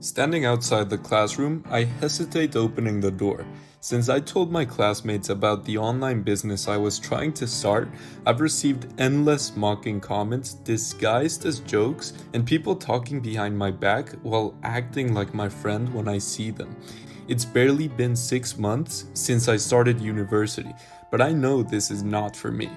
Standing outside the classroom, I hesitate opening the door. Since I told my classmates about the online business I was trying to start, I've received endless mocking comments disguised as jokes and people talking behind my back while acting like my friend when I see them. It's barely been 6 months since I started university, but I know this is not for me.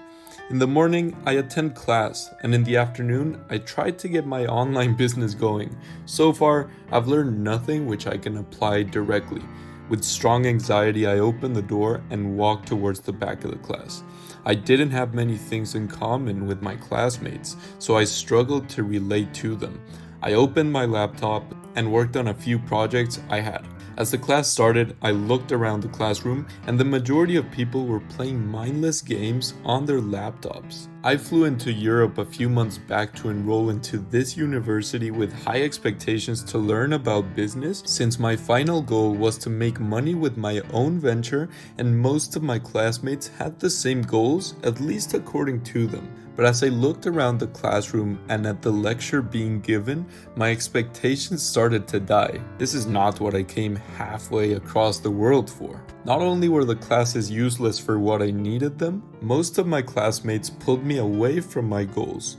In the morning, I attend class, and in the afternoon, I try to get my online business going. So far, I've learned nothing which I can apply directly. With strong anxiety, I open the door and walk towards the back of the class. I didn't have many things in common with my classmates, so I struggled to relate to them. I opened my laptop and worked on a few projects I had. As the class started, I looked around the classroom and the majority of people were playing mindless games on their laptops. I flew into Europe a few months back to enroll into this university with high expectations to learn about business, since my final goal was to make money with my own venture, and most of my classmates had the same goals, at least according to them. But as I looked around the classroom and at the lecture being given, my expectations started to die. This is not what I came halfway across the world for. Not only were the classes useless for what I needed them, most of my classmates pulled me away from my goals.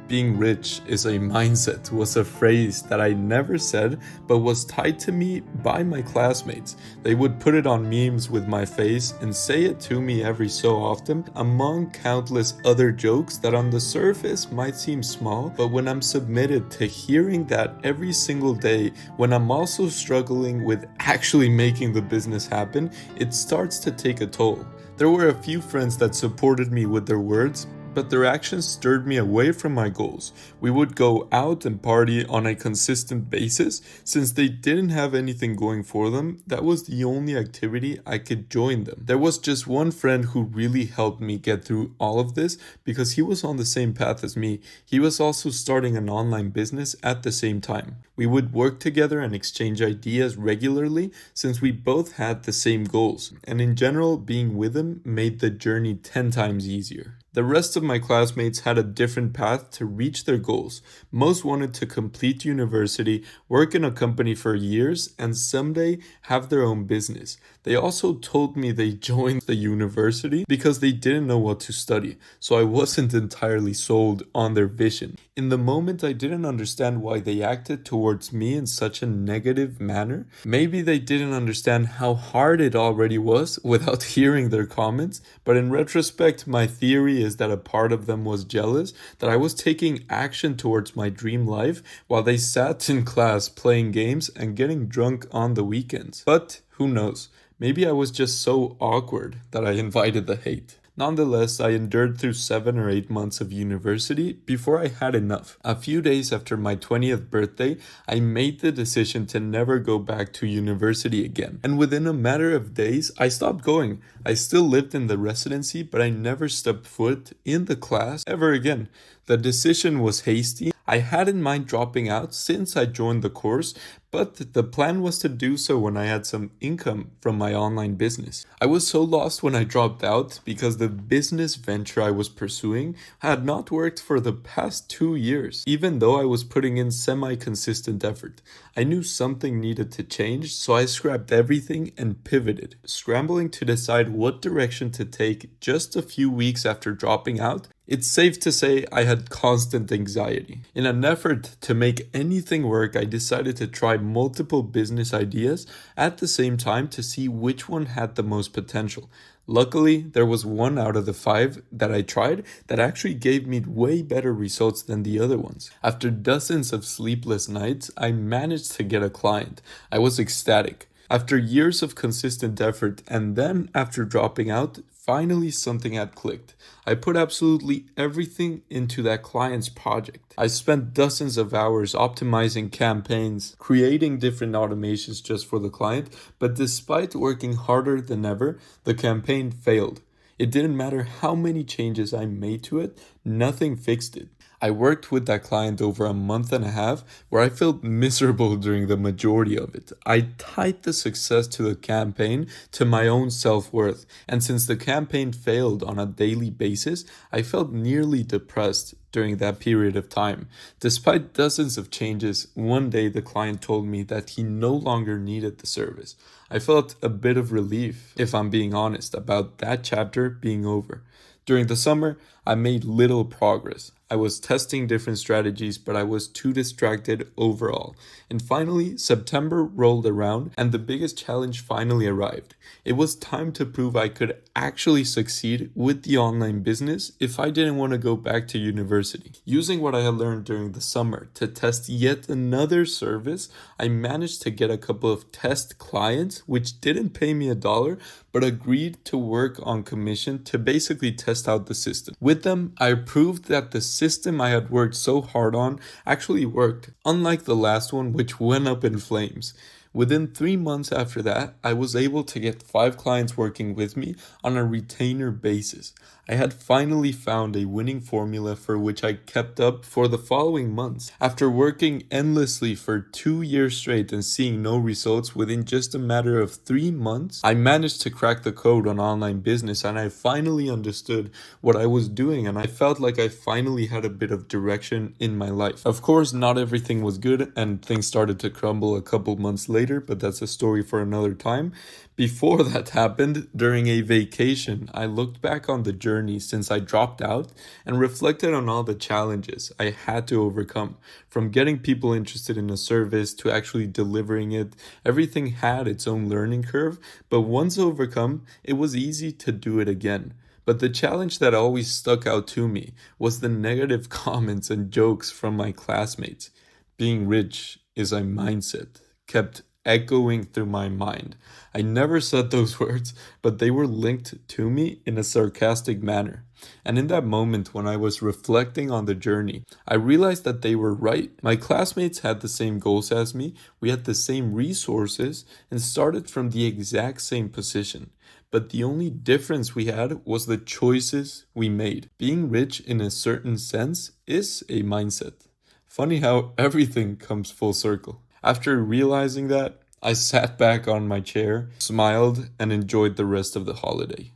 Being rich is a mindset was a phrase that I never said but was tied to me by my classmates. They would put it on memes with my face and say it to me every so often, among countless other jokes that on the surface might seem small, but when I'm submitted to hearing that every single day, when I'm also struggling with actually making the business happen, it starts to take a toll. There were a few friends that supported me with their words, but their actions stirred me away from my goals. We would go out and party on a consistent basis. Since they didn't have anything going for them, that was the only activity I could join them. There was just one friend who really helped me get through all of this because he was on the same path as me. He was also starting an online business at the same time. We would work together and exchange ideas regularly since we both had the same goals, and in general, being with him made the journey 10 times easier. The rest of my classmates had a different path to reach their goals. Most wanted to complete university, work in a company for years, and someday have their own business. They also told me they joined the university because they didn't know what to study, so I wasn't entirely sold on their vision. In the moment, I didn't understand why they acted towards me in such a negative manner. Maybe they didn't understand how hard it already was without hearing their comments, but in retrospect, my theory is that a part of them was jealous that I was taking action towards my dream life while they sat in class playing games and getting drunk on the weekends. But who knows? Maybe I was just so awkward that I invited the hate. Nonetheless, I endured through 7 or 8 months of university before I had enough. A few days after my 20th birthday, I made the decision to never go back to university again. And within a matter of days, I stopped going. I still lived in the residency, but I never stepped foot in the class ever again. The decision was hasty. I had in mind dropping out since I joined the course, but the plan was to do so when I had some income from my online business. I was so lost when I dropped out because the business venture I was pursuing had not worked for the past 2 years, even though I was putting in semi-consistent effort. I knew something needed to change, so I scrapped everything and pivoted. Scrambling to decide what direction to take just a few weeks after dropping out, it's safe to say I had constant anxiety. In an effort to make anything work, I decided to try multiple business ideas at the same time to see which one had the most potential. Luckily, there was one out of the 5 that I tried that actually gave me way better results than the other ones. After dozens of sleepless nights, I managed to get a client. I was ecstatic. After years of consistent effort and then after dropping out, finally something had clicked. I put absolutely everything into that client's project. I spent dozens of hours optimizing campaigns, creating different automations just for the client, but despite working harder than ever, the campaign failed. It didn't matter how many changes I made to it, nothing fixed it. I worked with that client over a month and a half where I felt miserable during the majority of it. I tied the success to the campaign to my own self-worth, and since the campaign failed on a daily basis, I felt nearly depressed during that period of time. Despite dozens of changes, one day the client told me that he no longer needed the service. I felt a bit of relief, if I'm being honest, about that chapter being over. During the summer, I made little progress. I was testing different strategies, but I was too distracted overall. And finally, September rolled around and the biggest challenge finally arrived. It was time to prove I could actually succeed with the online business if I didn't want to go back to university. Using what I had learned during the summer to test yet another service, I managed to get a couple of test clients, which didn't pay me $1, but agreed to work on commission to basically test out the system. With them, I proved that the system I had worked so hard on actually worked, unlike the last one, which went up in flames. Within 3 months after that, I was able to get 5 clients working with me on a retainer basis. I had finally found a winning formula for which I kept up for the following months. After working endlessly for 2 years straight and seeing no results within just a matter of 3 months, I managed to crack the code on online business, and I finally understood what I was doing, and I felt like I finally had a bit of direction in my life. Of course, not everything was good and things started to crumble a couple months later, but that's a story for another time. Before that happened, during a vacation, I looked back on the journey since I dropped out and reflected on all the challenges I had to overcome. From getting people interested in a service to actually delivering it, everything had its own learning curve, but once overcome, it was easy to do it again. But the challenge that always stuck out to me was the negative comments and jokes from my classmates. Being rich is a mindset kept echoing through my mind. I never said those words, but they were linked to me in a sarcastic manner. And in that moment when I was reflecting on the journey, I realized that they were right. My classmates had the same goals as me, we had the same resources, and started from the exact same position. But the only difference we had was the choices we made. Being rich in a certain sense is a mindset. Funny how everything comes full circle. After realizing that, I sat back on my chair, smiled, and enjoyed the rest of the holiday.